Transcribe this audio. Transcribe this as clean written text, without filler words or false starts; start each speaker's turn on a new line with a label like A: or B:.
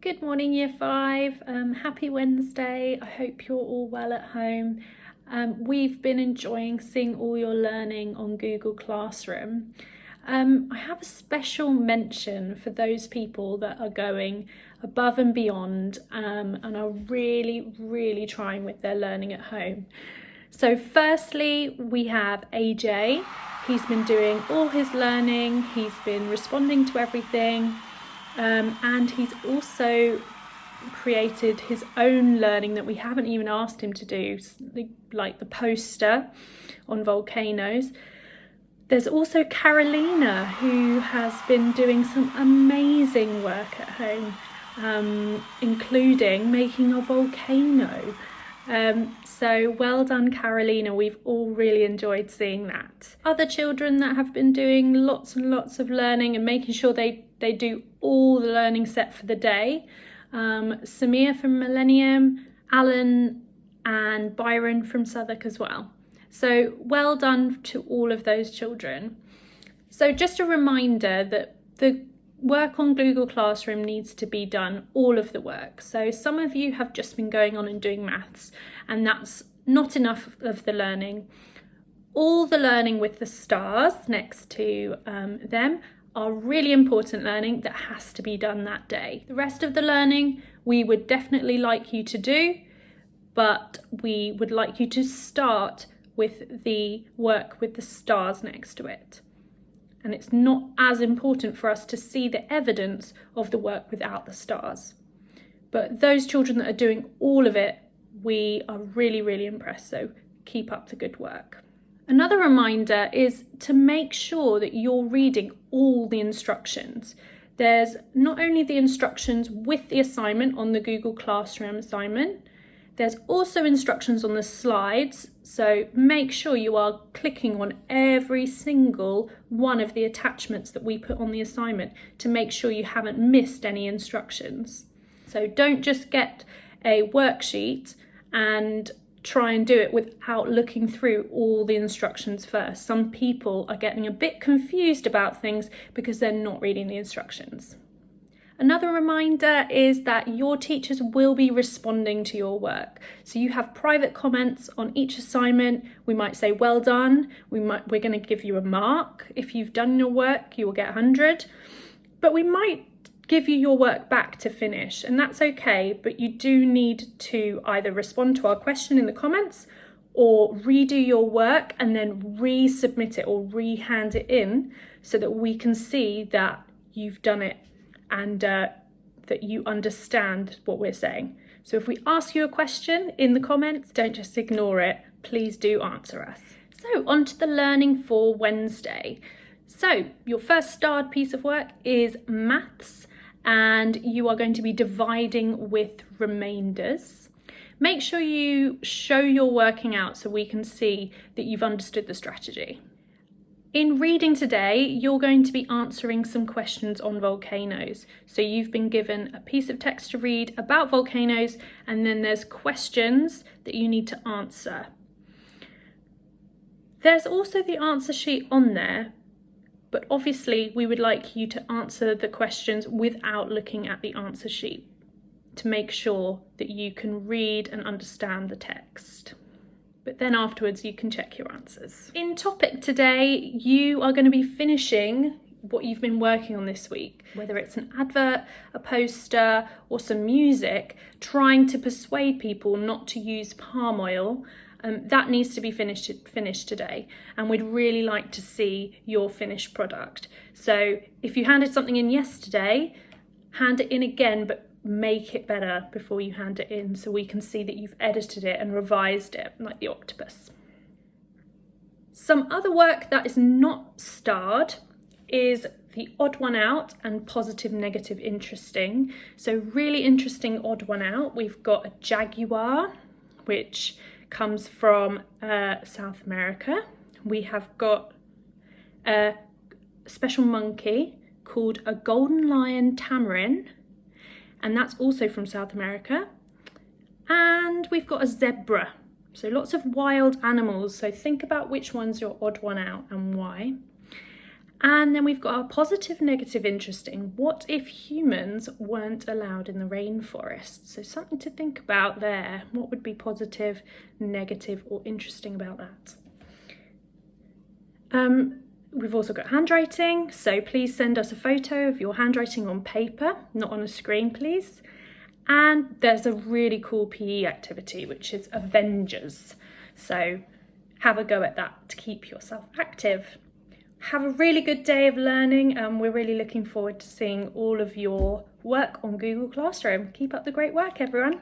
A: Good morning, Year 5. Happy Wednesday. I hope you're all well at home. We've been enjoying seeing all your learning on Google Classroom. I have a special mention for those people that are going above and beyond and are really trying with their learning at home. So firstly, we have AJ. He's been doing all his learning, he's been responding to everything. And he's also created his own learning that we haven't even asked him to do, like the poster on volcanoes. There's also Carolina, who has been doing some amazing work at home, including making a volcano. So well done, Carolina. We've all really enjoyed seeing that. Other children that have been doing lots and lots of learning and making sure they do all the learning set for the day. Samir from Millennium, Alan and Byron from Southwark as well. So well done to all of those children. So just a reminder that the work on Google Classroom needs to be done, all of the work. So some of you have just been going on and doing maths, and that's not enough of the learning. All the learning with the stars next to them are really important learning that has to be done that day. The rest of the learning we would definitely like you to do, but we would like you to start with the work with the stars next to it. And it's not as important for us to see the evidence of the work without the stars. But those children that are doing all of it, we are really impressed, so keep up the good work. Another reminder is to make sure that you're reading all the instructions. There's not only the instructions with the assignment on the Google Classroom assignment, there's also instructions on the slides, so make sure you are clicking on every single one of the attachments that we put on the assignment to make sure you haven't missed any instructions. So don't just get a worksheet and try and do it without looking through all the instructions first. Some people are getting a bit confused about things because they're not reading the instructions. Another reminder is that your teachers will be responding to your work. So you have private comments on each assignment. We might say, well done. We're going to give you a mark. If you've done your work, you will get 100. But we might give you your work back to finish, and that's okay. But you do need to either respond to our question in the comments or redo your work and then resubmit it or re-hand it in so that we can see that you've done it and that you understand what we're saying. So if we ask you a question in the comments, don't just ignore it, please do answer us. So on to the learning for Wednesday. So your first starred piece of work is maths, and you are going to be dividing with remainders. Make sure you show your working out so we can see that you've understood the strategy. In reading today, you're going to be answering some questions on volcanoes. So you've been given a piece of text to read about volcanoes, and then there's questions that you need to answer. There's also the answer sheet on there, but obviously we would like you to answer the questions without looking at the answer sheet to make sure that you can read and understand the text. But then afterwards you can check your answers. In topic today, you are going to be finishing what you've been working on this week, whether it's an advert, a poster, or some music, trying to persuade people not to use palm oil. That needs to be finished today, and we'd really like to see your finished product. So if you handed something in yesterday, hand it in again, but make it better before you hand it in so we can see that you've edited it and revised it, like the octopus. Some other work that is not starred is the odd one out and positive, negative, interesting. So really interesting odd one out. We've got a jaguar, which comes from South America. We have got a special monkey called a golden lion tamarin, and that's also from South America. And we've got a zebra. So lots of wild animals. So think about which one's your odd one out and why. And then we've got our positive, negative, interesting. What if humans weren't allowed in the rainforest? So something to think about there. What would be positive, negative, or interesting about that? We've also got handwriting, so please send us a photo of your handwriting on paper, not on a screen, please. And there's a really cool PE activity, which is Avengers. So have a go at that to keep yourself active. Have a really good day of learning, and we're really looking forward to seeing all of your work on Google Classroom. Keep up the great work, everyone.